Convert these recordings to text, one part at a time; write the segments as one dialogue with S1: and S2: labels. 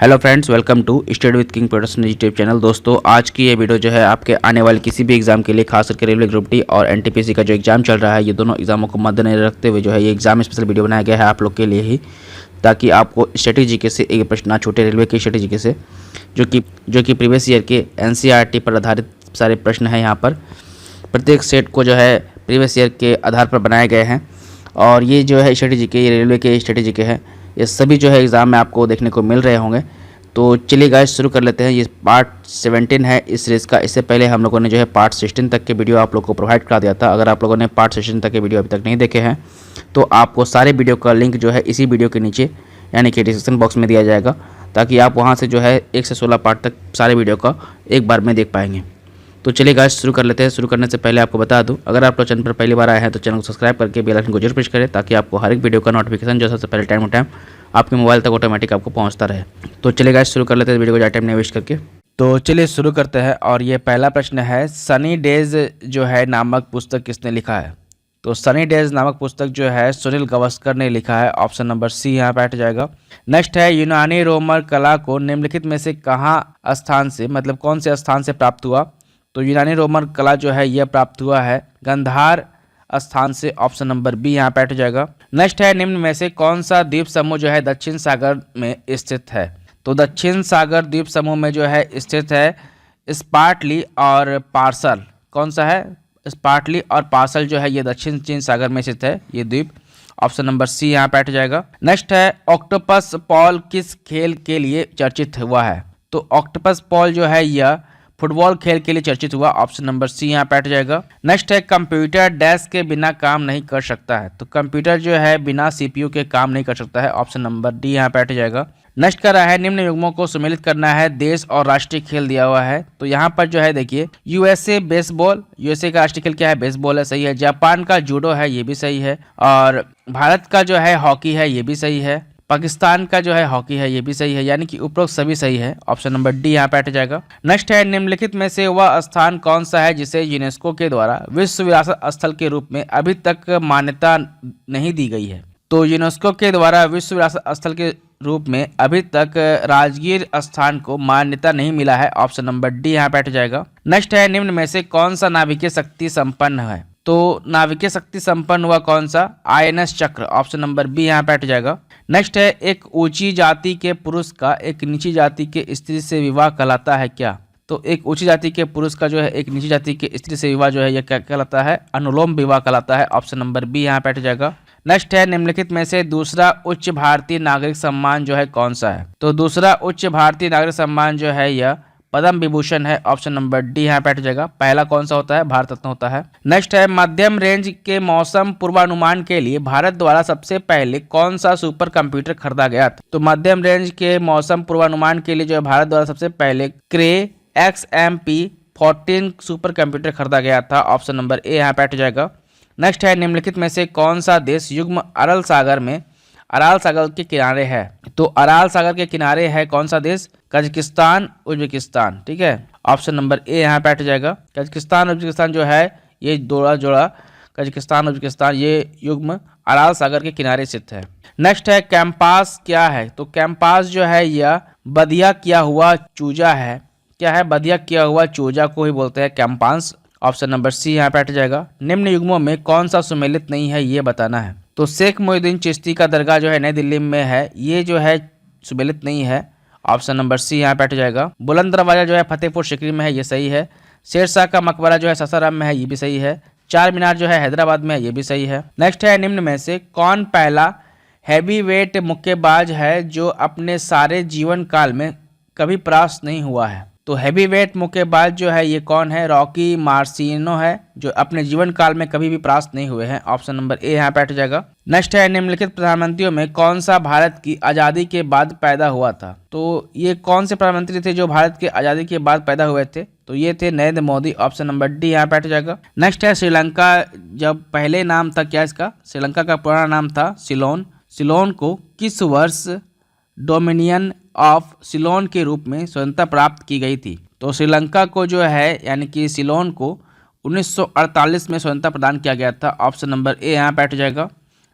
S1: Hello friends, welcome to study with King Production YouTube channel. दोस्तों, आज की ये वीडियो जो है आपके आने वाले किसी भी एग्जाम के लिए, खास करके रेलवे ग्रुप डी और एनटीपीसी का जो एग्जाम चल रहा है, ये दोनों एग्जामों को मद्देनजर रखते हुए जो है ये एग्जाम स्पेशल वीडियो बनाया गया है आप लोग के लिए ही, ताकि आपको स्ट्रेटेजी के से एक प्रश्न ना छूटे रेलवे की स्ट्रेटेजी के से, जो कि प्रीवियस ईयर के एनसीईआरटी पर आधारित सारे प्रश्न हैं। यहाँ पर प्रत्येक सेट को जो है प्रीवियस ईयर के आधार पर बनाए गए हैं और ये जो है स्ट्रेटेजी के, ये रेलवे के स्ट्रेटेजी के हैं। ये सभी जो है एग्ज़ाम में आपको देखने को मिल रहे होंगे। तो चलिए गाइस शुरू कर लेते हैं। ये पार्ट 17 है इस सीरीज़ का। इससे पहले हम लोगों ने जो है पार्ट 16 तक के वीडियो आप लोग को प्रोवाइड करा दिया था। अगर आप लोगों ने पार्ट 16 तक के वीडियो अभी तक नहीं देखे हैं तो आपको सारे वीडियो का लिंक जो है इसी वीडियो के नीचे यानी कि डिस्क्रिप्शन बॉक्स में दिया जाएगा, ताकि आप वहाँ से जो है 1 से 16 पार्ट तक सारे वीडियो का एक बार में देख पाएंगे। तो चलिए गाइस शुरू कर लेते हैं। शुरू करने से पहले आपको बता दूं, अगर आप लोग चैनल पर पहली बार आए हैं तो चैनल को सब्सक्राइब करके बेल आइकन को जरूर प्रेस करें, ताकि आपको हर एक वीडियो का नोटिफिकेशन जो सबसे पहले टाइम टू टाइम आपके मोबाइल तक ऑटोमेटिक आपको पहुंचता रहे। तो चलिए गाइस शुरू कर लेते हैं वीडियो को ज़्यादा टाइम नहीं वेस्ट करके। तो चलिए शुरू करते हैं। और ये पहला प्रश्न है, सनी डेज जो है नामक पुस्तक किसने लिखा है? तो सनी डेज नामक पुस्तक जो है सुनील गावस्कर ने लिखा है। ऑप्शन नंबर सी यहाँ पे हट जाएगा। नेक्स्ट है, यूनानी रोमन कला को निम्नलिखित में से कहाँ स्थान से, मतलब कौन से स्थान से प्राप्त हुआ? तो यूनानी रोमन कला जो है यह प्राप्त हुआ है गंधार स्थान से। ऑप्शन नंबर बी यहाँ पे हट जाएगा। नेक्स्ट है, निम्न में से कौन सा द्वीप समूह जो है दक्षिण सागर में स्थित है? तो दक्षिण सागर द्वीप समूह में जो है स्थित है स्पार्टली और पार्सल। कौन सा है? स्पार्टली और पार्सल जो है ये दक्षिण चीन सागर में स्थित है ये द्वीप। ऑप्शन नंबर सी यहाँ पे हट जाएगा। नेक्स्ट है, ऑक्टोपस पॉल किस खेल के लिए चर्चित हुआ है? तो ऑक्टोपस पॉल जो है यह फुटबॉल खेल के लिए चर्चित हुआ। ऑप्शन नंबर सी यहाँ पे हट जाएगा। नेक्स्ट है, कंप्यूटर डैश के बिना काम नहीं कर सकता है। तो कंप्यूटर जो है बिना सीपीयू के काम नहीं कर सकता है। ऑप्शन नंबर डी यहाँ पे हट जाएगा। नेक्स्ट कर रहा है, निम्न युग्मों को सम्मिलित करना है, देश और राष्ट्रीय खेल दिया हुआ है। तो यहाँ पर जो है देखिए, यूएसए बेसबॉल, यूएसए का राष्ट्रीय खेल क्या है? बेसबॉल है, सही है। जापान का जूडो है, ये भी सही है। और भारत का जो है हॉकी है, ये भी सही है। पाकिस्तान का जो है हॉकी है, ये भी सही है। यानी कि उपरोक्त सभी सही है। ऑप्शन नंबर डी यहाँ पे हट जाएगा। नेक्स्ट है, निम्नलिखित में से वह स्थान कौन सा है जिसे यूनेस्को के द्वारा विश्व विरासत स्थल के रूप में अभी तक मान्यता नहीं दी गई है? तो यूनेस्को के द्वारा विश्व विरासत स्थल के रूप में अभी तक राजगीर स्थान को मान्यता नहीं मिला है। ऑप्शन नंबर डी यहाँ पे हट जाएगा। नेक्स्ट है, निम्न में से कौन सा नाभिकीय शक्ति संपन्न है? तो नाभिकीय शक्ति संपन्न हुआ कौन सा? आईएनएस चक्र। ऑप्शन नंबर बी यहाँ पे हट जाएगा। नेक्स्ट है, एक ऊंची जाति के पुरुष का एक नीची जाति के स्त्री से विवाह कहलाता है क्या? तो एक ऊंची जाति के पुरुष का जो है एक नीची जाति के स्त्री से विवाह जो है यह क्या कहलाता है? अनुलोम विवाह कहलाता है। ऑप्शन नंबर बी यहाँ पे हट जाएगा। नेक्स्ट है, निम्नलिखित में से दूसरा उच्च भारतीय नागरिक सम्मान जो है कौन सा है? तो दूसरा उच्च भारतीय नागरिक सम्मान जो है यह पद्म विभूषण है। ऑप्शन नंबर डी यहाँ पे हट जाएगा। पहला कौन सा होता है? भारत रत्न होता है। नेक्स्ट है, मध्यम रेंज के मौसम पूर्वानुमान के लिए भारत द्वारा सबसे पहले कौन सा सुपर कंप्यूटर खरीदा गया था? तो मध्यम रेंज के मौसम पूर्वानुमान के लिए जो है भारत द्वारा सबसे पहले क्रे XMP14 सुपर कंप्यूटर खरीदा गया था। ऑप्शन नंबर ए यहाँ पे हट जाएगा। नेक्स्ट है, निम्नलिखित में से कौन सा देश युग्म अरल सागर में अराल सागर के किनारे है? तो अराल सागर के किनारे है कौन सा देश? Kazakhstan, Uzbekistan. ठीक है, ऑप्शन नंबर ए यहाँ पे हट जाएगा। कजाकिस्तान उज्बेकिस्तान जो है ये जोड़ा कजाकिस्तान उज्बेकिस्तान ये युग्म अराल सागर के किनारे स्थित है। नेक्स्ट है, कैंपास क्या है? तो कैंपास जो है यह बधिया किया हुआ चूजा है। क्या है? बधिया किया हुआ चूजा को ही बोलते हैं कैंपास। ऑप्शन नंबर सी यहाँ पे हट जाएगा। निम्न युग्मों में कौन सा सुमेलित नहीं है ये बताना है? तो शेख मोहिउद्दीन चिश्ती का दरगाह जो है नई दिल्ली में है, ये जो है सुमेलित नहीं है। ऑप्शन नंबर सी यहाँ पे हट जाएगा। बुलंद दरवाजा जो है फतेहपुर सिकरी में है, ये सही है। शेरशाह का मकबरा जो है सासाराम में है, ये भी सही है। चार मीनार जो है हैदराबाद में है, ये भी सही है। नेक्स्ट है, निम्न में से कौन पहला हैवी वेट मुक्केबाज है जो अपने सारे जीवन काल में कभी परास्त नहीं हुआ है? तो हैवी वेट मुक्केबाज जो है ये कौन है? रॉकी मार्सिनो है, जो अपने जीवन काल में कभी भी परास्त नहीं हुए हैं। ऑप्शन नंबर ए यहाँ पे हट जाएगा। नेक्स्ट है, निम्नलिखित प्रधानमंत्रियों में कौन सा भारत की आज़ादी के बाद पैदा हुआ था? तो ये कौन से प्रधानमंत्री थे जो भारत के आज़ादी के बाद पैदा हुए थे? तो ये थे Narendra Modi. Option number D यहाँ पे हट जाएगा। नेक्स्ट है, श्रीलंका जब पहले नाम था क्या इसका? श्रीलंका का पुराना नाम था सिलोन। सिलोन को किस वर्ष डोमिनियन ऑफ सिलोन के रूप में स्वतंत्रता प्राप्त की गई थी? तो श्रीलंका को जो है यानी कि सिलोन को 1948 में स्वतंत्रता प्रदान किया गया था। ऑप्शन नंबर ए यहाँ पे हट जाएगा।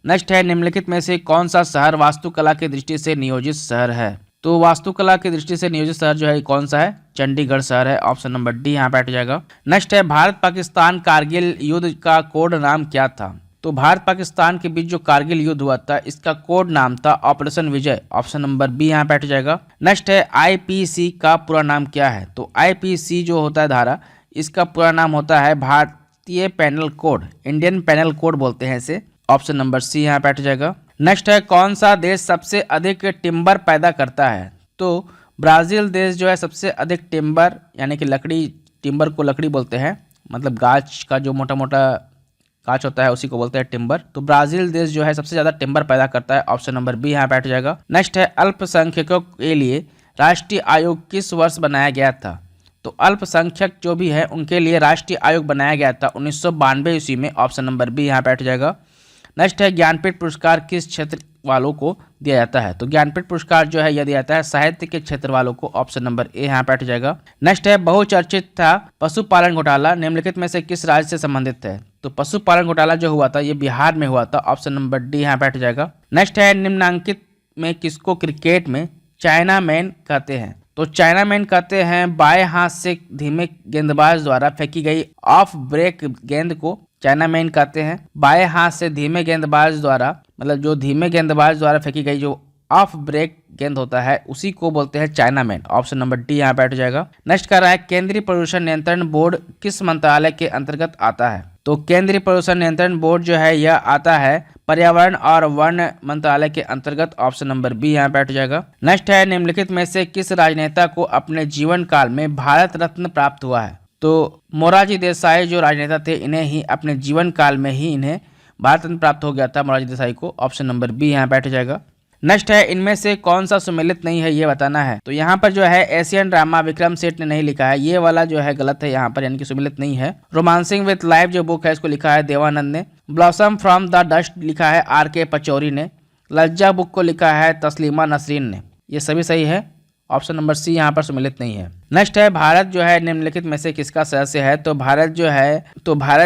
S1: नेक्स्ट है, निम्नलिखित में से कौन सा शहर वास्तुकला की दृष्टि से नियोजित शहर है? तो वास्तुकला की दृष्टि से नियोजित शहर जो है कौन सा है, चंडीगढ़ शहर है। ऑप्शन नंबर डी यहाँ पे हट जाएगा। नेक्स्ट है भारत पाकिस्तान कारगिल युद्ध का कोड नाम क्या था। तो भारत पाकिस्तान के बीच जो कारगिल युद्ध हुआ था इसका कोड नाम था ऑपरेशन विजय। ऑप्शन नंबर बी यहाँ पे हट जाएगा। नेक्स्ट है आईपीसी का पूरा नाम क्या है। तो आईपीसी जो होता है धारा, इसका पूरा नाम होता है भारतीय penal code, Indian penal code बोलते हैं इसे। ऑप्शन नंबर सी यहाँ पे हट जाएगा। नेक्स्ट है कौन सा देश सबसे अधिक टिम्बर पैदा करता है। तो ब्राजील देश जो है सबसे अधिक टिम्बर यानी कि लकड़ी, टिम्बर को लकड़ी बोलते हैं, मतलब गाछ का जो मोटा मोटा गाछ होता है उसी को बोलते हैं टिम्बर। तो ब्राजील देश जो है सबसे ज्यादा टिम्बर पैदा करता है। ऑप्शन नंबर बी यहाँ पे हट जाएगा। नेक्स्ट है अल्पसंख्यकों के लिए राष्ट्रीय आयोग किस वर्ष बनाया गया था। तो अल्पसंख्यक जो भी है उनके लिए राष्ट्रीय आयोग बनाया गया था 1992 ईस्वी में। ऑप्शन नंबर बी यहाँ पे हट जाएगा। नेक्स्ट है ज्ञानपीठ पुरस्कार किस क्षेत्र वालों को दिया जाता है। तो ज्ञानपीठ पुरस्कार जो है यह दिया जाता है साहित्य के क्षेत्र वालों को। ऑप्शन नंबर ए यहाँ पे हट जाएगा। नेक्स्ट है बहुचर्चित था पशुपालन घोटाला निम्नलिखित में से किस राज्य से संबंधित है। तो पशुपालन घोटाला जो हुआ था ये बिहार में हुआ था। ऑप्शन नंबर डी यहाँ पे हट जाएगा। नेक्स्ट है निम्नांकित में किसको क्रिकेट में चाइना मैन कहते हैं। तो चाइना मैन कहते हैं बाएं हाथ से धीमे गेंदबाज द्वारा फेंकी गई ऑफ ब्रेक गेंद को चाइना मैन कहते हैं। बाएं हाथ से धीमे गेंदबाज द्वारा, मतलब जो धीमे गेंदबाज द्वारा फेंकी गई जो ऑफ ब्रेक गेंद होता है उसी को बोलते हैं China man. Option number D यहाँ पे हट जाएगा। नेक्स्ट कर रहा है केंद्रीय प्रदूषण नियंत्रण बोर्ड किस मंत्रालय के अंतर्गत आता है। तो केंद्रीय प्रदूषण नियंत्रण बोर्ड जो है यह आता है पर्यावरण और वन मंत्रालय के अंतर्गत। ऑप्शन नंबर बी यहाँ पे हट जाएगा। नेक्स्ट है निम्नलिखित में से किस राजनेता को अपने जीवन काल में भारत रत्न प्राप्त हुआ है। तो मोरारजी देसाई जो राजनेता थे इन्हें ही अपने जीवन काल में ही इन्हें भारत रत्न प्राप्त हो गया था, मोरारजी देसाई को। ऑप्शन नंबर बी यहाँ पे हट जाएगा। नेक्स्ट है इनमें से कौन सा सुमेलित नहीं है ये बताना है। तो यहाँ पर जो है एशियन ड्रामा विक्रम सेठ ने नहीं लिखा है, ये वाला जो है गलत है यहाँ पर, यानी कि सुमेलित नहीं है। रोमांसिंग विथ लाइफ जो बुक है इसको लिखा है देवानंद ने। ब्लॉसम फ्रॉम द डस्ट लिखा है आर.के. पचौरी ने। लज्जा बुक को लिखा है तस्लीमा नसरीन ने। ये सभी सही है। ऑप्शन नंबर सी यहाँ पर सुमेलित नहीं है। नेक्स्ट है भारत जो है निम्नलिखित में से किसका सदस्य है। तो भारत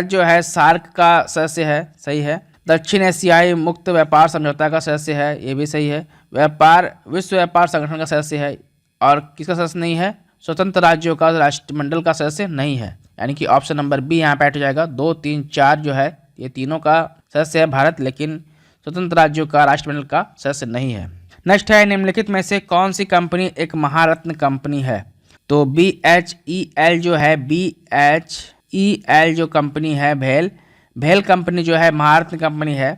S1: जो है सार्क का सदस्य है, सही है। दक्षिण एशियाई मुक्त व्यापार समझौता का सदस्य है, ये भी सही है। विश्व व्यापार संगठन का सदस्य है। और किसका सदस्य नहीं है, स्वतंत्र राज्यों का राष्ट्रमंडल का सदस्य नहीं है, यानी कि ऑप्शन नंबर बी यहाँ पे हट जाएगा। 2, 3, 4 जो है ये तीनों का सदस्य है भारत, लेकिन स्वतंत्र राज्यों का राष्ट्रमंडल का सदस्य नहीं है। नेक्स्ट है निम्नलिखित में से कौन सी कंपनी एक महारत्न कंपनी है। तो BHEL जो है, BHEL जो कंपनी है भेल कंपनी जो है महारत्न कंपनी है।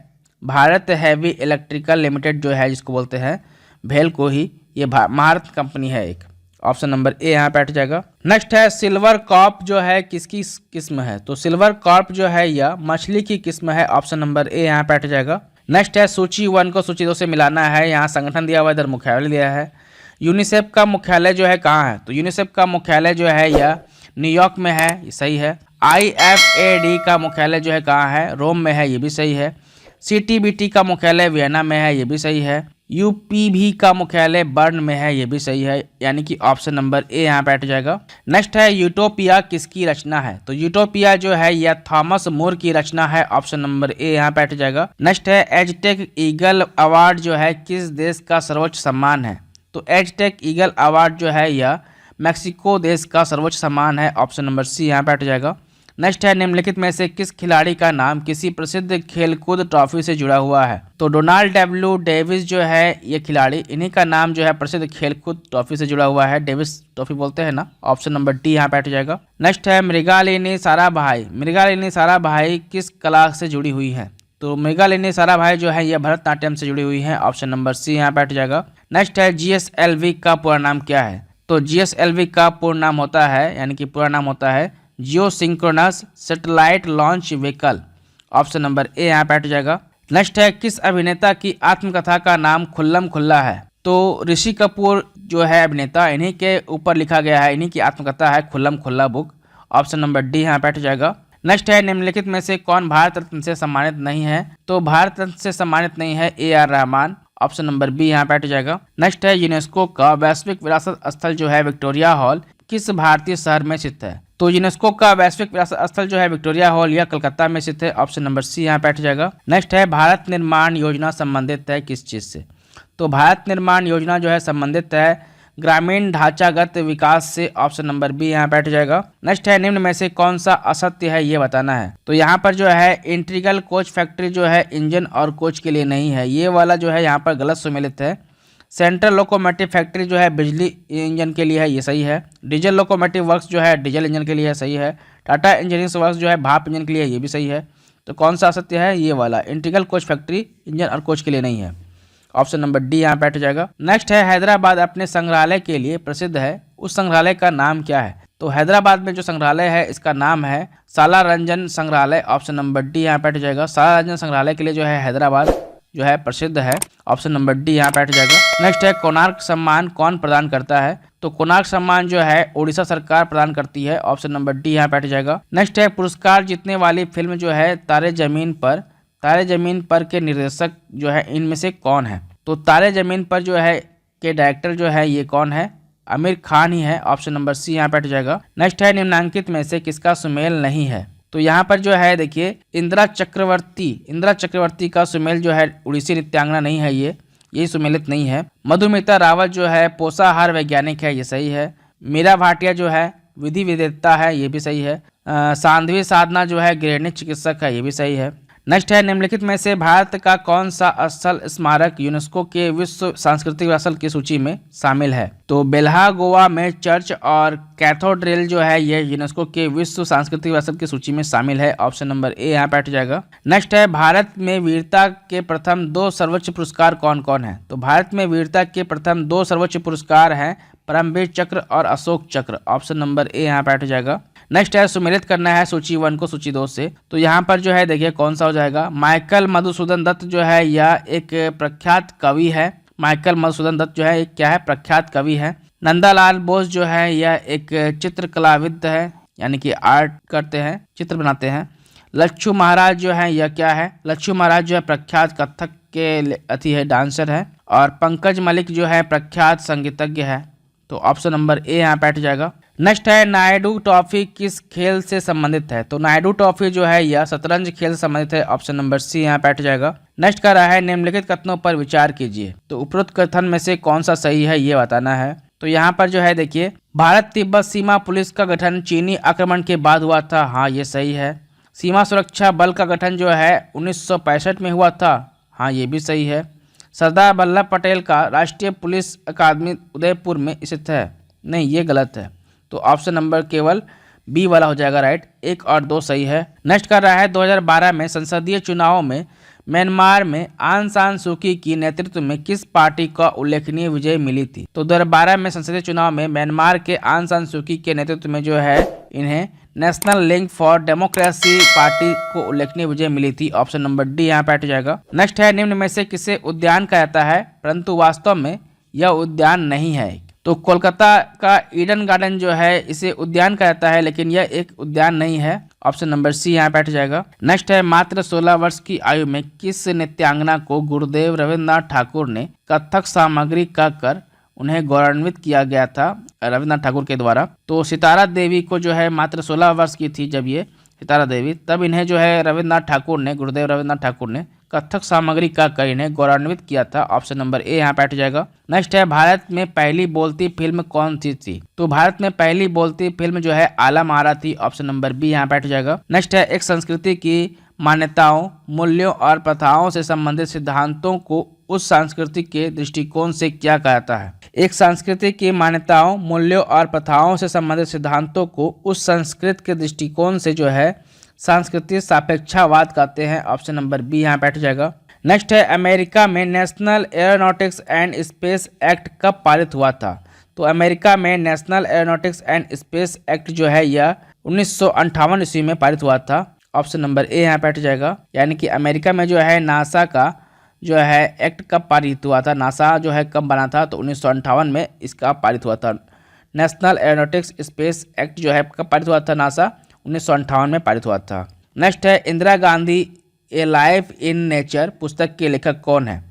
S1: भारत हैवी इलेक्ट्रिकल लिमिटेड जो है जिसको बोलते हैं भेल को ही ये महारत्न कंपनी है एक। ऑप्शन नंबर ए यहाँ पे हट जाएगा। नेक्स्ट है सिल्वर कॉर्प जो है किसकी किस्म है। तो सिल्वर कॉर्प जो है यह मछली की किस्म है। ऑप्शन नंबर ए यहाँ पे हट जाएगा। नेक्स्ट है सूची 1 को सूची 2 से मिलाना है। यहाँ संगठन दिया हुआ है, इधर मुख्यालय दिया है। यूनिसेफ का मुख्यालय जो है कहाँ है। तो यूनिसेफ का मुख्यालय जो है यह न्यूयॉर्क में है, ये सही है। IFAD का मुख्यालय जो है कहाँ है, रोम में है, ये भी सही है। CTBT का मुख्यालय वियना में है, ये भी सही है। UPV का मुख्यालय बर्न में है, ये भी सही है, यानी कि ऑप्शन नंबर ए यहाँ पे हट जाएगा। नेक्स्ट है यूटोपिया किसकी रचना है। तो यूटोपिया जो है यह थॉमस मोर की रचना है। ऑप्शन नंबर ए यहाँ पे हट जाएगा। नेक्स्ट है एजटेक ईगल अवार्ड जो है किस देश का सर्वोच्च सम्मान है। तो एजटेक ईगल अवार्ड जो है यह मैक्सिको देश का सर्वोच्च सम्मान है। ऑप्शन नंबर सी यहाँ पे हट जाएगा। नेक्स्ट है निम्नलिखित में से किस खिलाड़ी का नाम किसी प्रसिद्ध खेलकूद ट्रॉफी से जुड़ा हुआ है। तो डोनाल्ड डब्ल्यू डेविस जो है ये खिलाड़ी, इन्हीं का नाम जो है प्रसिद्ध खेलकूद ट्रॉफी से जुड़ा हुआ है, डेविस ट्रॉफी बोलते हैं ना। ऑप्शन नंबर डी यहाँ पे हट जाएगा। नेक्स्ट है मृगालिनी साराभाई किस कला से जुड़ी हुई है। तो मृगालिनी साराभाई जो है यह भरतनाट्यम से जुड़ी हुई है। ऑप्शन नंबर सी यहाँ पे हट जाएगा। नेक्स्ट है GSLV का पूरा नाम क्या है। तो GSLV का पूर्ण नाम होता है, यानी कि पूरा नाम होता है geo synchronous satellite launch vehicle. Option number A यहाँ पे हट जाएगा। नेक्स्ट है किस अभिनेता की आत्मकथा का नाम खुल्लम खुल्ला है। तो ऋषि कपूर जो है अभिनेता, इन्हीं के ऊपर लिखा गया है, इन्हीं की आत्मकथा है खुल्लम खुल्ला बुक। ऑप्शन नंबर डी यहाँ पे हट जाएगा। नेक्स्ट है निम्नलिखित में से कौन भारत रत्न से सम्मानित नहीं है। तो भारत रत्न से सम्मानित नहीं है AR Rahman. Option number B यहाँ पे हट जाएगा। नेक्स्ट है यूनेस्को का वैश्विक विरासत स्थल जो है विक्टोरिया हॉल किस भारतीय शहर में स्थित है। तो यूनेस्को का वैश्विक विरासत स्थल जो है विक्टोरिया हॉल यह कलकत्ता में स्थित है। ऑप्शन नंबर सी यहाँ पे हट जाएगा। नेक्स्ट है भारत निर्माण योजना संबंधित है किस चीज से। तो भारत निर्माण योजना जो है संबंधित है ग्रामीण ढांचागत विकास से, ऑप्शन नंबर बी यहाँ बैठ जाएगा। नेक्स्ट है निम्न में से कौन सा असत्य है ये बताना है। तो यहाँ पर जो है इंटीग्रल कोच फैक्ट्री जो है इंजन और कोच के लिए नहीं है, ये वाला जो है यहाँ पर गलत सुमेलित है। सेंट्रल लोकोमोटिव फैक्ट्री जो है बिजली इंजन के लिए है, ये सही है। डीजल लोकोमोटिव वर्क्स जो है डीजल इंजन के लिए है, सही है। टाटा इंजीनियरिंग वर्क्स जो है भाप इंजन के लिए है, ये भी सही है। तो कौन सा असत्य है, ये वाला इंटीग्रल कोच फैक्ट्री इंजन और कोच के लिए नहीं है, ऑप्शन नंबर डी यहाँ बैठ जाएगा। नेक्स्ट है हैदराबाद अपने संग्रहालय के लिए प्रसिद्ध है, उस संग्रहालय का नाम क्या है। तो हैदराबाद में जो संग्रहालय है इसका नाम है सालारजंग संग्रहालय, ऑप्शन नंबर डी यहाँ बैठ जाएगा। सालारजंग संग्रहालय के लिए जो है हैदराबाद जो है प्रसिद्ध है, ऑप्शन नंबर डी यहाँ बैठ जाएगा। नेक्स्ट है कोणार्क सम्मान कौन प्रदान करता है। तो कोणार्क सम्मान जो है उड़ीसा सरकार प्रदान करती है, ऑप्शन नंबर डी यहाँ बैठ जाएगा। नेक्स्ट है पुरस्कार जीतने वाली फिल्म जो है तारे जमीन पर के निर्देशक जो है इनमें से कौन है। तो तारे जमीन पर जो है के डायरेक्टर जो है ये कौन है, आमिर खान ही है, ऑप्शन नंबर सी यहाँ बैठ जाएगा। नेक्स्ट है निम्नांकित में से किसका सुमेल नहीं है। तो यहाँ पर जो है देखिए इंदिरा चक्रवर्ती का सुमेल जो है उड़ीसी नृत्यांगना नहीं है, ये सुमेलित नहीं है। मधुमिता रावत जो है पोषाहार वैज्ञानिक है, ये सही है। मीरा भाटिया जो है विधि विधेयता है, ये भी सही है। सांध्वी साधना जो है गृहिणी चिकित्सक है, ये भी सही है। नेक्स्ट है निम्नलिखित में से भारत का कौन सा स्थल स्मारक यूनेस्को के विश्व सांस्कृतिक विरासत की सूची में शामिल है। तो बेल्हा गोवा में चर्च और कैथोड्रेल जो है यह यूनेस्को के विश्व सांस्कृतिक विरासत की सूची में शामिल है, ऑप्शन नंबर ए यहाँ बैठ जाएगा। नेक्स्ट है भारत में वीरता के प्रथम 2 सर्वोच्च पुरस्कार कौन कौन है। तो भारत में वीरता के प्रथम 2 सर्वोच्च पुरस्कार हैं परमवीर चक्र और अशोक चक्र, ऑप्शन नंबर ए यहाँ बैठ जाएगा। नेक्स्ट है सुमेलित करना है सूची 1 को सूची 2 से। तो यहाँ पर जो है देखिए कौन सा हो जाएगा, माइकल मधुसूदन दत्त जो है यह एक प्रख्यात कवि है। माइकल मधुसूदन दत्त जो है एक क्या है, प्रख्यात कवि है। नंदालाल बोस जो है यह एक चित्रकलाविद है, यानी कि आर्ट करते हैं, चित्र बनाते हैं। लच्छू महाराज जो है यह क्या है, लच्छू महाराज जो है प्रख्यात कथक के अति है, डांसर है। और पंकज मलिक जो है प्रख्यात संगीतज्ञ है, तो ऑप्शन नंबर ए यहाँ बैठ जाएगा। नेक्स्ट है नायडू ट्रॉफी किस खेल से संबंधित है। तो नायडू ट्रॉफी जो है यह शतरंज खेल से संबंधित है, ऑप्शन नंबर सी यहाँ बैठ जाएगा। नेक्स्ट कर रहा है निम्नलिखित कथनों पर विचार कीजिए। तो उपरोक्त कथन में से कौन सा सही है ये बताना है। तो यहाँ पर जो है देखिए भारत तिब्बत सीमा पुलिस का गठन चीनी आक्रमण के बाद हुआ था, हाँ ये सही है। सीमा सुरक्षा बल का गठन जो है 1965 में हुआ था, हाँ ये भी सही है। सरदार वल्लभ पटेल का राष्ट्रीय पुलिस अकादमी उदयपुर में स्थित है, नहीं ये गलत है। तो ऑप्शन नंबर केवल बी वाला हो जाएगा राइट, 1 और 2 सही है। नेक्स्ट कर रहा है 2012 में संसदीय चुनावों में म्यांमार में आंग सान सू की नेतृत्व में किस पार्टी का उल्लेखनीय विजय मिली थी। तो 2012 में संसदीय चुनाव में म्यांमार के आंग सान सू की के नेतृत्व में जो है इन्हें national link for democracy party को उल्लेखनीय विजय मिली थी, ऑप्शन नंबर डी यहाँ बैठ जाएगा। नेक्स्ट है निम्न में से किसे उद्यान कहा जाता है परंतु वास्तव में यह उद्यान नहीं है। तो कोलकाता का ईडन गार्डन जो है इसे उद्यान कहा जाता है, लेकिन यह एक उद्यान नहीं है, ऑप्शन नंबर सी यहाँ बैठ जाएगा। नेक्स्ट है मात्र 16 वर्ष की आयु में किस नृत्यांगना को गुरुदेव रविन्द्रनाथ ठाकुर ने कथक सामग्री कहकर उन्हें गौरवान्वित किया गया था रविन्द्रनाथ ठाकुर के द्वारा। तो सितारा देवी को जो है मात्र 16 वर्ष की थी जब ये सितारा देवी, तब इन्हें जो है रविन्द्रनाथ ठाकुर ने, गुरुदेव रविन्द्रनाथ ठाकुर ने कथक सामग्री का कर इन्हें गौरवान्वित किया था, ऑप्शन नंबर ए यहाँ बैठ जाएगा। नेक्स्ट है भारत में पहली बोलती फिल्म कौन सी थी। तो भारत में पहली बोलती फिल्म जो है आला महारा थी, ऑप्शन नंबर बी यहाँ बैठ जाएगा। नेक्स्ट है एक संस्कृति की मान्यताओं, मूल्यों और प्रथाओं से संबंधित सिद्धांतों को उस संस्कृति के दृष्टिकोण से क्या कहता है। एक संस्कृति की मान्यताओं, मूल्यों और प्रथाओं से संबंधित सिद्धांतों को उस संस्कृति के दृष्टिकोण से जो है सांस्कृतिक सापेक्षावाद कहते हैं, ऑप्शन नंबर बी यहाँ बैठ जाएगा। नेक्स्ट है अमेरिका में national aeronautics and space act कब पारित हुआ था। तो अमेरिका में national aeronautics and space act जो है यह 1958 ईस्वी में पारित हुआ था, ऑप्शन नंबर ए यहाँ बैठ जाएगा। यानी कि अमेरिका में जो है नासा का जो है एक्ट कब पारित हुआ था, नासा जो है कब बना था, तो 1958 में इसका पारित हुआ था। नेशनल एरोनॉटिक्स स्पेस एक्ट जो है कब पारित हुआ था, नासा 1958 में पारित हुआ था। नेक्स्ट है इंदिरा गांधी ए लाइफ इन नेचर पुस्तक के लेखक कौन है।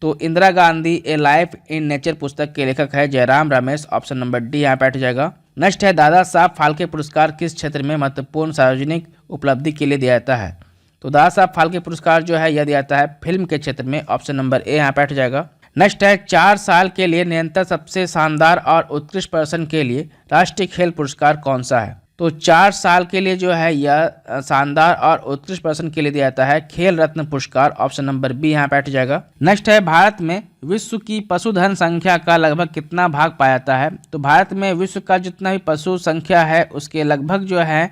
S1: तो इंदिरा गांधी ए लाइफ इन नेचर पुस्तक के लेखक है Jairam Ramesh, option number D यहाँ बैठ जाएगा। नेक्स्ट है दादा साहब फाल्के पुरस्कार किस क्षेत्र में महत्वपूर्ण सार्वजनिक उपलब्धि के लिए दिया जाता है। तो दादा साहब फाल्के पुरस्कार जो है यह दिया जाता है फिल्म के क्षेत्र में, ऑप्शन नंबर ए यहाँ बैठ जाएगा। नेक्स्ट है 4 साल के लिए निरंतर सबसे शानदार और उत्कृष्ट प्रदर्शन के लिए राष्ट्रीय खेल पुरस्कार कौन सा है? तो 4 साल के लिए जो है यह शानदार और उत्कृष्ट प्रदर्शन के लिए दिया जाता है खेल रत्न पुरस्कार। ऑप्शन नंबर बी यहाँ पे हट जाएगा। नेक्स्ट है भारत में विश्व की पशुधन संख्या का लगभग कितना भाग पाया जाता है? तो भारत में विश्व का जितना भी पशु संख्या है उसके लगभग जो है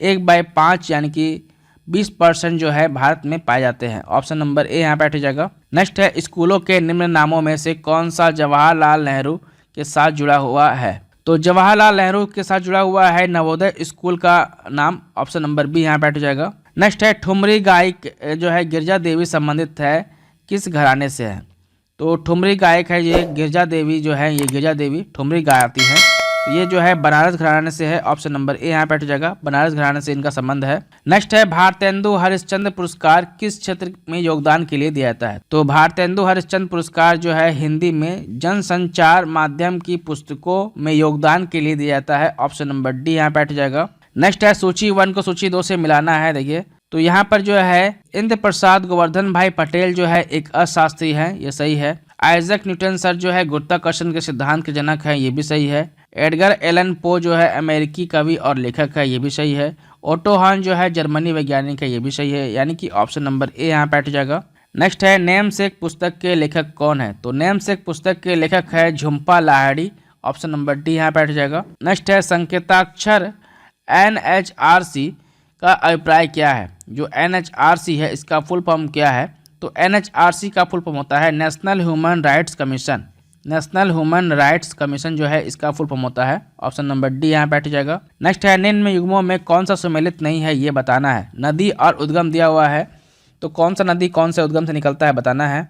S1: 1/5 यानी कि 20% जो है भारत में पाए जाते हैं। ऑप्शन नंबर ए यहाँ पे हट जाएगा। नेक्स्ट है स्कूलों के निम्न नामों में से कौन सा जवाहरलाल नेहरू के साथ जुड़ा हुआ है? तो जवाहरलाल नेहरू के साथ जुड़ा हुआ है नवोदय स्कूल का नाम। ऑप्शन नंबर बी यहाँ पे हट जाएगा। नेक्स्ट है ठुमरी गायक जो है गिरजा देवी संबंधित है किस घराने से है? तो ठुमरी गायक है ये गिरजा देवी जो है, ये गिरजा देवी ठुमरी गाती है। तो ये जो है बनारस घराने से है। ऑप्शन नंबर ए यहाँ पे हट जाएगा। बनारस घराने से इनका संबंध है। नेक्स्ट है भारतेंदु हरिश्चंद्र पुरस्कार किस क्षेत्र में योगदान के लिए दिया जाता है? तो भारतेंदु हरिश्चंद्र पुरस्कार जो है हिंदी में जनसंचार माध्यम की पुस्तकों में योगदान के लिए दिया जाता है। ऑप्शन नंबर डी यहाँ पे हट जाएगा। नेक्स्ट है सूची 1 को सूची 2 से मिलाना है। देखिए तो यहाँ पर जो है इंद्र प्रसाद गोवर्धन भाई पटेल जो है एक अशास्त्री है, ये सही है। आइजैक न्यूटन सर जो है गुरुत्वाकर्षण के सिद्धांत के जनक है, ये भी सही है। एडगर एलन पो जो है अमेरिकी कवि और लेखक है, ये भी सही है। ओटो हॉर्न जो है जर्मनी वैज्ञानिक है, ये भी सही है। यानी कि ऑप्शन नंबर ए यहाँ पे हट जाएगा। नेक्स्ट है नेमसेक पुस्तक के लेखक कौन है? तो नेमसेक पुस्तक के लेखक है Jhumpa Lahiri. Option number D यहाँ पे हट जाएगा। नेक्स्ट है संकेताक्षर NHRC का अभिप्राय क्या है? जो NHRC है इसका फुल फॉर्म क्या है? तो NHRC का फुल फॉर्म होता है national human rights commission. National human rights commission जो है इसका फुल फॉर्म होता है। ऑप्शन नंबर डी यहाँ पे हट जाएगा। नेक्स्ट है निम्न युग्मों में कौन सा सम्मिलित नहीं है ये बताना है। नदी और उद्गम दिया हुआ है, तो कौन सा नदी कौन से उद्गम से निकलता है बताना है।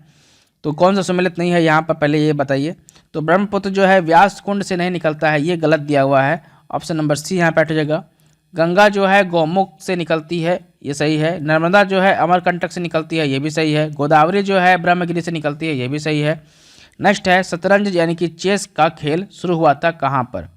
S1: तो कौन सा सम्मिलित नहीं है यहाँ पर पहले ये बताइए। तो ब्रह्मपुत्र जो है व्यास कुंड से नहीं निकलता है, ये गलत दिया हुआ है। ऑप्शन नंबर सी यहाँ पे हट जाएगा। गंगा जो है गौमुख से निकलती है, ये सही है। नर्मदा जो है अमरकंटक से निकलती है, ये भी सही है। गोदावरी जो है ब्रह्मगिरी से निकलती है, ये भी सही है। नेक्स्ट है शतरंज यानी कि चेस का खेल शुरू हुआ था कहाँ पर?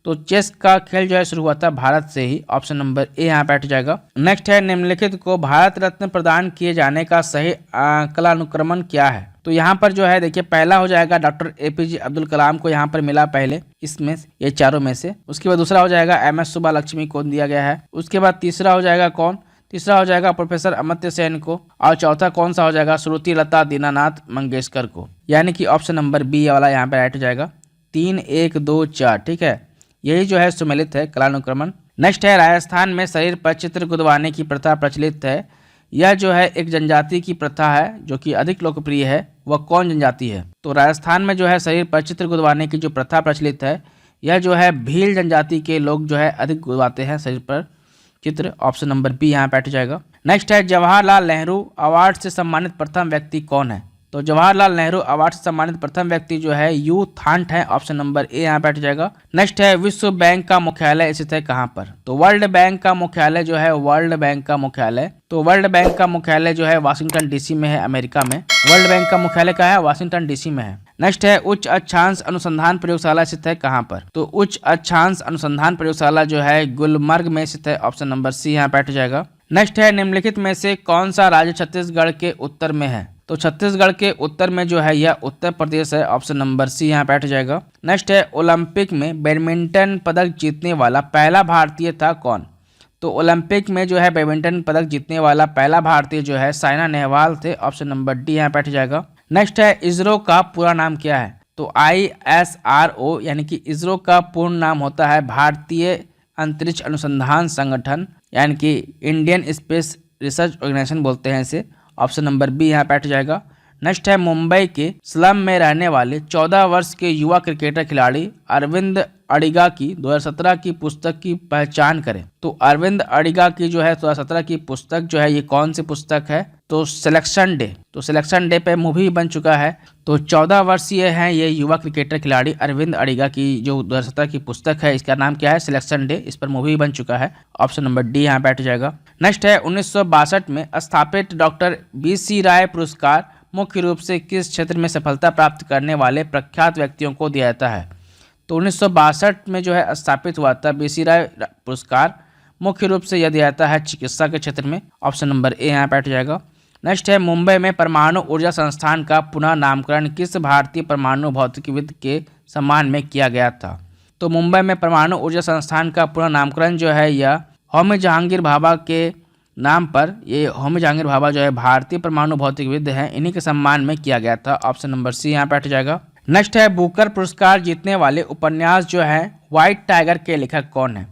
S1: तो चेस का खेल जो है शुरू हुआ था भारत से ही। ऑप्शन नंबर ए यहाँ पे हट जाएगा। नेक्स्ट है निम्नलिखित को भारत रत्न प्रदान किए जाने का सही कालानुक्रमण क्या है? तो यहाँ पर जो है देखिए पहला हो जाएगा डॉक्टर APJ अब्दुल कलाम को यहाँ पर मिला पहले इसमें, ये चारों में से। उसके बाद दूसरा हो जाएगा MS सुब्बालक्ष्मी को दिया गया है। उसके बाद तीसरा हो जाएगा कौन? तीसरा हो जाएगा प्रोफेसर अमर्त्य सेन को। और चौथा कौन सा हो जाएगा? श्रुति लता दीनानाथ मंगेशकर को। यानी कि ऑप्शन नंबर बी वाला यहाँ पे राइट हो जाएगा। 3 1 2 4 ठीक है, यही जो है सुमेलित है कालानुक्रमण। नेक्स्ट है राजस्थान में शरीर पर चित्र गुदवाने की प्रथा प्रचलित है। यह जो है एक जनजाति की प्रथा है जो कि अधिक लोकप्रिय है, वह कौन जनजाति है? तो राजस्थान में जो है शरीर पर चित्र गुदवाने की जो प्रथा प्रचलित है, यह जो है भील जनजाति के लोग जो है अधिक गुदवाते हैं शरीर पर चित्र। ऑप्शन नंबर बी यहाँ पे हट जाएगा। नेक्स्ट है जवाहरलाल नेहरू अवार्ड से सम्मानित प्रथम व्यक्ति कौन है? तो जवाहरलाल नेहरू अवार्ड से सम्मानित प्रथम व्यक्ति जो है यू थांट है। ऑप्शन नंबर ए यहाँ पे हट जाएगा। नेक्स्ट है विश्व बैंक का मुख्यालय स्थित है कहाँ पर? तो वर्ल्ड बैंक का मुख्यालय जो है वर्ल्ड बैंक का मुख्यालय जो है वाशिंगटन DC में है, अमेरिका में। वर्ल्ड बैंक का मुख्यालय कहाँ है? वाशिंगटन DC में है। नेक्स्ट है उच्च अक्षांश अनुसंधान प्रयोगशाला स्थित है कहाँ पर? तो उच्च अक्षांश अनुसंधान प्रयोगशाला जो है गुलमर्ग में स्थित है। ऑप्शन नंबर सी यहाँ पे हट जाएगा। नेक्स्ट है निम्नलिखित में से कौन सा राज्य छत्तीसगढ़ के उत्तर में है? तो छत्तीसगढ़ के उत्तर में जो है यह उत्तर प्रदेश है। ऑप्शन नंबर सी यहाँ पे हट जाएगा। नेक्स्ट है ओलंपिक में बैडमिंटन पदक जीतने वाला पहला भारतीय था कौन? तो ओलंपिक में जो है बैडमिंटन पदक जीतने वाला पहला भारतीय जो है साइना नेहवाल थे। ऑप्शन नंबर डी यहाँ पे हट जाएगा। नेक्स्ट है इसरो का पूरा नाम क्या है? तो ISRO यानी कि इसरो का पूर्ण नाम होता है भारतीय अंतरिक्ष अनुसंधान संगठन, यानी कि इंडियन स्पेस रिसर्च ऑर्गेनाइजेशन बोलते हैं इसे। ऑप्शन नंबर बी यहाँ पे हट जाएगा। नेक्स्ट है मुंबई के स्लम में रहने वाले 14 वर्ष के युवा क्रिकेटर खिलाड़ी अरविंद अडिगा की 2017 की पुस्तक की पहचान करें। तो अरविंद अडिगा की जो है 2017 की पुस्तक जो है ये कौन सी पुस्तक है? तो सिलेक्शन डे। तो सिलेक्शन डे पे मूवी बन चुका है। तो 14 वर्षीय हैं ये युवा क्रिकेटर खिलाड़ी अरविंद अडिगा की जो 2017 की पुस्तक है, इसका नाम क्या है? Selection day. इस पर मूवी बन चुका है। ऑप्शन नंबर डी यहाँ पे हट जाएगा। नेक्स्ट है 1962 में स्थापित डॉक्टर BC राय पुरस्कार मुख्य रूप से किस क्षेत्र में सफलता प्राप्त करने वाले प्रख्यात व्यक्तियों को दिया जाता है? तो 1962 में जो है स्थापित हुआ था BC राय पुरस्कार, मुख्य रूप से यह दिया जाता है चिकित्सा के क्षेत्र में। ऑप्शन नंबर ए यहाँ पे हट जाएगा। नेक्स्ट है मुंबई में परमाणु ऊर्जा संस्थान का पुनः नामकरण किस भारतीय परमाणु भौतिकविद के सम्मान में किया गया था। तो मुंबई में परमाणु ऊर्जा संस्थान का पुनः नामकरण जो है यह होमी जहांगीर भाभा के नाम पर, ये होमी जहांगीर भाभा जो है भारतीय परमाणु भौतिकविद हैं, इन्हीं के सम्मान में किया गया था। ऑप्शन नंबर सी यहाँ पे हट जाएगा। नेक्स्ट है बुकर पुरस्कार जीतने वाले उपन्यास जो है व्हाइट टाइगर के लेखक कौन है।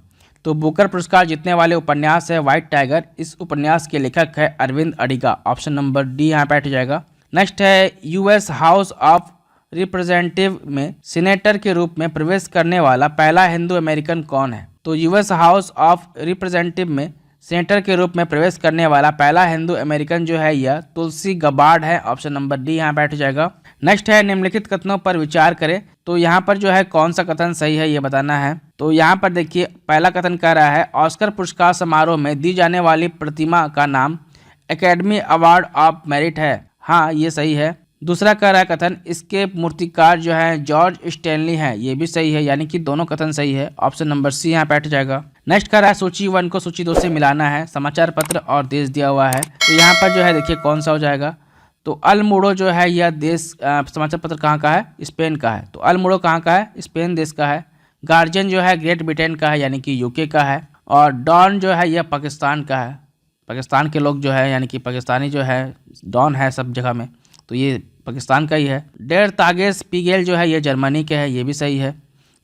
S1: तो बुकर पुरस्कार जीतने वाले उपन्यास है व्हाइट टाइगर, इस उपन्यास के लेखक है Arvind Adiga. Option number D यहाँ पे हट जाएगा। नेक्स्ट है यूएस हाउस ऑफ रिप्रेजेंटेटिव में सीनेटर के रूप में प्रवेश करने वाला पहला हिंदू अमेरिकन कौन है। तो यूएस हाउस ऑफ रिप्रेजेंटेटिव में सीनेटर के रूप में प्रवेश करने वाला पहला हिंदू अमेरिकन जो है यह तुलसी गबार्ड है। ऑप्शन नंबर डी यहाँ बैठ जाएगा। नेक्स्ट है निम्नलिखित कथनों पर विचार करें। तो यहाँ पर जो है कौन सा कथन सही है ये बताना है। तो यहाँ पर देखिए पहला कथन कह रहा है ऑस्कर पुरस्कार समारोह में दी जाने वाली प्रतिमा का नाम एकेडमी अवार्ड ऑफ मेरिट है। हाँ ये सही है। दूसरा कह रहा है कथन इसके मूर्तिकार जो है जॉर्ज स्टैनली हैं, ये भी सही है, यानी कि दोनों कथन सही है। ऑप्शन नंबर सी यहाँ बैठ जाएगा। नेक्स्ट कह रहा है सूची 1 को सूची 2 से मिलाना है, समाचार पत्र और देश दिया हुआ है। तो यहाँ पर जो है देखिए कौन सा हो जाएगा। तो अल मुड़ो जो है यह देश समाचार पत्र कहाँ का है, स्पेन का है। तो अल मुड़ो कहाँ का है, स्पेन देश का है। गार्जियन जो है ग्रेट ब्रिटेन का है, यानी कि यूके का है। और डॉन जो है यह पाकिस्तान का है, पाकिस्तान के लोग जो है यानी कि पाकिस्तानी जो है डॉन है सब जगह में, तो ये पाकिस्तान का ही है। डेर तागेस पीगेल जो है ये जर्मनी के है, ये भी सही है,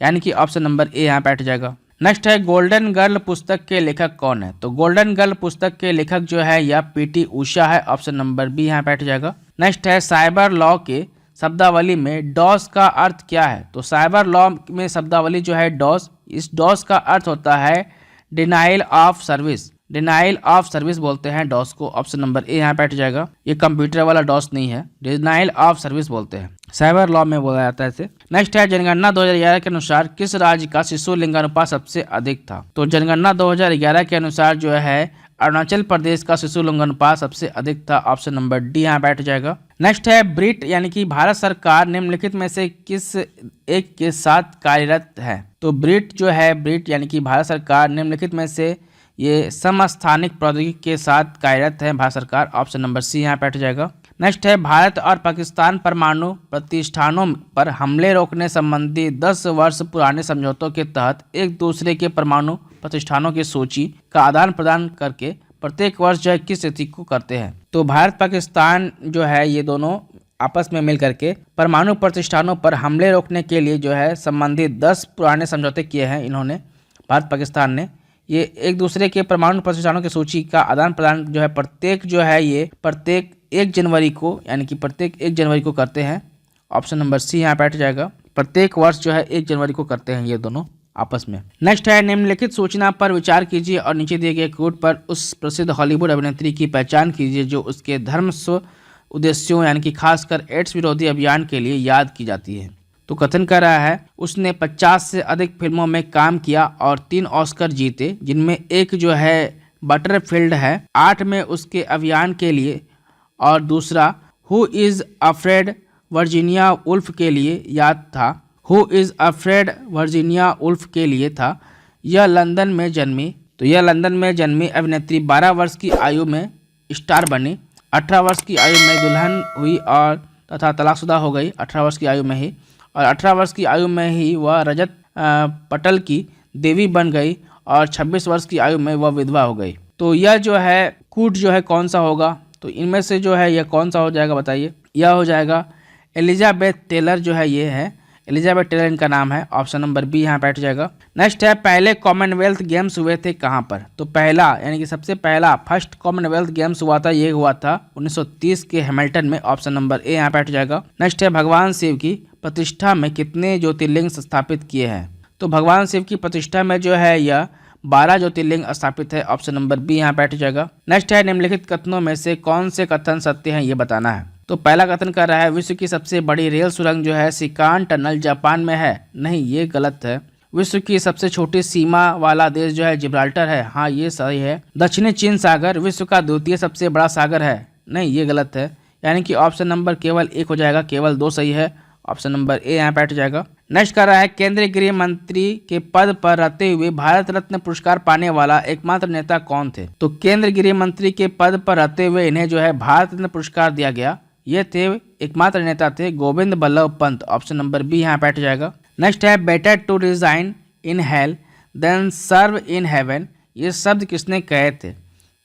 S1: यानी कि ऑप्शन नंबर ए यहाँ बैठ जाएगा। नेक्स्ट है गोल्डन गर्ल पुस्तक के लेखक कौन है। तो गोल्डन गर्ल पुस्तक के लेखक जो है यह पीटी उषा है। ऑप्शन नंबर बी यहाँ बैठ जाएगा। नेक्स्ट है साइबर लॉ के शब्दावली में डॉस का अर्थ क्या है। तो साइबर लॉ में शब्दावली जो है डॉस, इस डॉस का अर्थ होता है denial of service, denial of service बोलते हैं डॉस को। ऑप्शन नंबर ए यहाँ बैठ जाएगा। ये कंप्यूटर वाला डॉस नहीं है, डिनाइल ऑफ सर्विस बोलते हैं, साइबर लॉ में बोला जाता है इसे। नेक्स्ट है जनगणना 2011 के अनुसार किस राज्य का शिशु लिंगानुपात सबसे अधिक था। तो जनगणना 2011 के अनुसार जो है अरुणाचल प्रदेश का शिशु लिंगानुपात सबसे अधिक था। ऑप्शन नंबर डी यहाँ बैठ जाएगा। नेक्स्ट है ब्रिट यानी कि भारत सरकार निम्नलिखित में से किस एक के साथ कार्यरत है। तो ब्रिट जो है, ब्रिट यानी कि भारत सरकार निम्नलिखित में से ये समस्थानिक प्रौद्योगिकी के साथ कार्यरत है भारत सरकार। ऑप्शन नंबर सी यहाँ बैठ जाएगा। नेक्स्ट है भारत और पाकिस्तान परमाणु प्रतिष्ठानों पर हमले रोकने संबंधी 10 वर्ष पुराने समझौतों के तहत एक दूसरे के परमाणु प्रतिष्ठानों की सूची का आदान प्रदान करके प्रत्येक वर्ष जो है किस तिथि को करते हैं। तो भारत पाकिस्तान जो है ये दोनों आपस में मिल करके परमाणु प्रतिष्ठानों पर हमले रोकने के लिए जो है संबंधित 10 पुराने समझौते किए हैं इन्होंने, भारत पाकिस्तान ने। ये एक दूसरे के परमाणु प्रतिष्ठानों की सूची का आदान प्रदान जो है प्रत्येक 1 जनवरी को, यानी कि प्रत्येक 1 जनवरी को करते हैं। ऑप्शन नंबर सी यहाँ बैठ जाएगा। प्रत्येक वर्ष जो है 1 जनवरी को करते हैं ये दोनों आपस में। नेक्स्ट है निम्नलिखित सूचना पर विचार कीजिए और नीचे दिए गए कोड पर उस प्रसिद्ध हॉलीवुड अभिनेत्री की पहचान कीजिए जो उसके धर्म स्व उद्देश्यों यानी कि खासकर एड्स विरोधी अभियान के लिए याद की जाती है। तो कथन कर रहा है उसने 50 से अधिक फिल्मों में काम किया और 3 ऑस्कर जीते, जिनमें एक जो है बटरफील्ड है 8 में उसके अभियान के लिए और दूसरा who is afraid Virginia Woolf के लिए याद था, who is afraid Virginia Woolf के लिए था। यह लंदन में जन्मी, तो यह लंदन में जन्मी अभिनेत्री 12 वर्ष की आयु में स्टार बनी, 18 वर्ष की आयु में दुल्हन हुई और तथा तलाकशुदा हो गई 18 वर्ष की आयु में ही, और 18 वर्ष की आयु में ही वह रजत पटल की देवी बन गई और 26 वर्ष की आयु में वह विधवा हो गई। तो यह जो है कूट जो है कौन सा होगा। तो इनमें से जो है यह कौन सा हो जाएगा बताइए। यह हो जाएगा एलिजाबेथ टेलर जो है, ये है एलिजाबेथ टेलर इनका नाम है। ऑप्शन नंबर बी यहाँ बैठ जाएगा। नेक्स्ट है पहले कॉमनवेल्थ गेम्स हुए थे कहाँ पर। तो पहला यानी कि सबसे पहला फर्स्ट कॉमनवेल्थ गेम्स हुआ था, ये हुआ था 1930 के हैमिल्टन में। ऑप्शन नंबर ए यहाँ बैठ जाएगा। नेक्स्ट है भगवान शिव की प्रतिष्ठा में कितने ज्योतिर्लिंग स्थापित किए हैं। तो भगवान शिव की प्रतिष्ठा में जो है यह 12 ज्योतिर्लिंग स्थापित है। ऑप्शन नंबर बी यहाँ बैठ जाएगा। नेक्स्ट है निम्नलिखित कथनों में से कौन से कथन सत्य हैं ये बताना है। तो पहला कथन कर रहा है विश्व की सबसे बड़ी रेल सुरंग जो है सिकान टनल जापान में है। नहीं, ये गलत है। विश्व की सबसे छोटी सीमा वाला देश जो है जिब्राल्टर है। हाँ, ये सही है। दक्षिणी चीन सागर विश्व का द्वितीय सबसे बड़ा सागर है। नहीं, ये गलत है, यानी कि ऑप्शन नंबर केवल 1 हो जाएगा, केवल 2 सही है। ऑप्शन नंबर ए यहाँ बैठ जाएगा। नेक्स्ट कर रहा है केंद्रीय गृह मंत्री के पद पर रहते हुए भारत रत्न पुरस्कार पाने वाला एकमात्र नेता कौन थे। तो केंद्रीय गृह मंत्री के पद पर रहते हुए इन्हें जो है भारत रत्न पुरस्कार दिया गया। ये थे एकमात्र नेता थे Govind Ballabh Pant. Option number B यहाँ बैठ जाएगा। नेक्स्ट है better to resign in hell than serve in heaven. ये शब्द किसने कहे थे।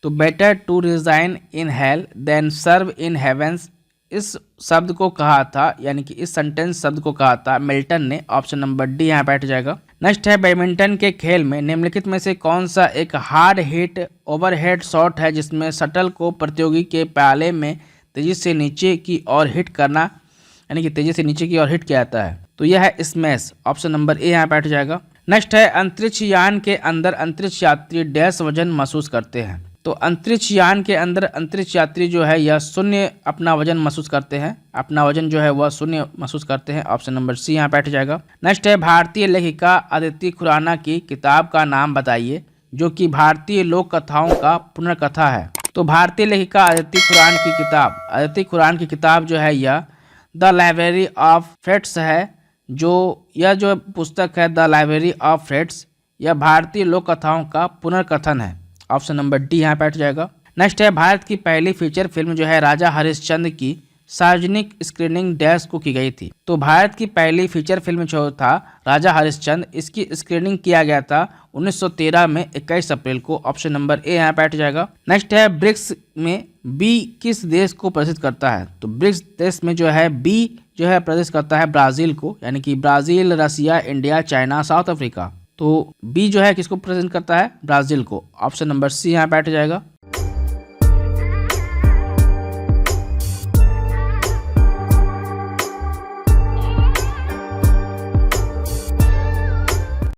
S1: तो better to resign in hell than serve in heavens, इस शब्द को कहा था, यानी कि इस सेंटेंस शब्द को कहा था मिल्टन ने। ऑप्शन नंबर डी यहाँ बैठ जाएगा। नेक्स्ट है बैडमिंटन के खेल में निम्नलिखित में से कौन सा एक हार्ड हिट ओवरहेड शॉट है जिसमें शटल को प्रतियोगी के प्याले में तेजी से नीचे की ओर हिट करना, यानी कि तेजी से नीचे की ओर हिट किया जाता है। तो यह है स्मैश। ऑप्शन नंबर ए यहाँ बैठ जाएगा। नेक्स्ट है अंतरिक्ष यान के अंदर अंतरिक्ष यात्री डैश वजन महसूस करते हैं। तो अंतरिक्ष यान के अंदर अंतरिक्ष यात्री जो है यह शून्य अपना वजन महसूस करते हैं। अपना वजन जो है वह शून्य महसूस करते हैं। ऑप्शन नंबर सी यहाँ बैठ जाएगा। नेक्स्ट है भारतीय लेखिका अदिति खुराना की किताब का नाम बताइए जो कि भारतीय लोक कथाओं का पुनर्कथा है। तो भारतीय लेखिका अदिति खुराना की किताब जो है यह द लाइब्रेरी ऑफ फेट्स है। यह जो पुस्तक है द लाइब्रेरी ऑफ फेट्स, यह भारतीय लोक कथाओं का पुनर्कथन है। ऑप्शन नंबर डी यहाँ बैठ जाएगा। नेक्स्ट है भारत की पहली फीचर फिल्म जो है राजा हरिश्चंद्र की सार्वजनिक स्क्रीनिंग डैश को की गई थी। तो भारत की पहली फीचर फिल्म जो था राजा हरिश्चंद्र, इसकी स्क्रीनिंग किया गया था 1913 में 21 अप्रैल को। ऑप्शन नंबर ए यहाँ बैठ जाएगा। नेक्स्ट है ब्रिक्स में बी किस देश को प्रदर्शित करता है। तो ब्रिक्स देश में जो है बी जो है प्रदर्शित करता है ब्राजील को, यानी कि ब्राजील, रसिया, इंडिया, चाइना, साउथ अफ्रीका। तो बी जो है किसको प्रेजेंट करता है, ब्राजील को। ऑप्शन नंबर सी यहाँ बैठ जाएगा।